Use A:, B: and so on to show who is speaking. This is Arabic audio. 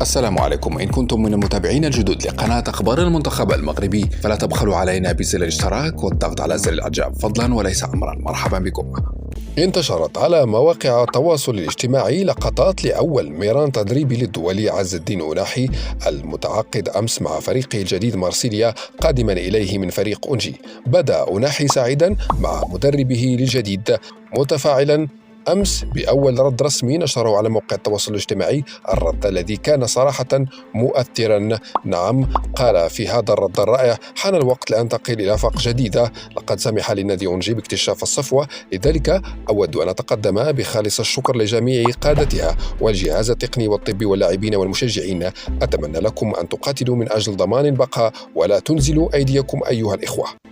A: السلام عليكم. إن كنتم من المتابعين الجدد لقناة أخبار المنتخب المغربي فلا تبخلوا علينا بزر الاشتراك والضغط على زر الإعجاب فضلا وليس أمرا. مرحبا بكم. انتشرت على مواقع التواصل الاجتماعي لقطات لأول ميران تدريبي للدولي عز الدين أناحي المتعاقد أمس مع فريقه الجديد مارسيليا قادما إليه من فريق أونجي. بدأ أناحي سعيدا مع مدربه الجديد متفاعلا أمس بأول رد رسمي نشره على موقع التواصل الاجتماعي، الرد الذي كان صراحة مؤثرا. نعم، قال في هذا الرد الرائع: حان الوقت لأنتقل إلى آفاق جديدة، لقد سمح لنادي أونجي باكتشاف الصفوة، لذلك أود أن أتقدم بخالص الشكر لجميع قادتها والجهاز التقني والطبي واللاعبين والمشجعين. أتمنى لكم أن تقاتلوا من أجل ضمان البقاء ولا تنزلوا أيديكم أيها الإخوة.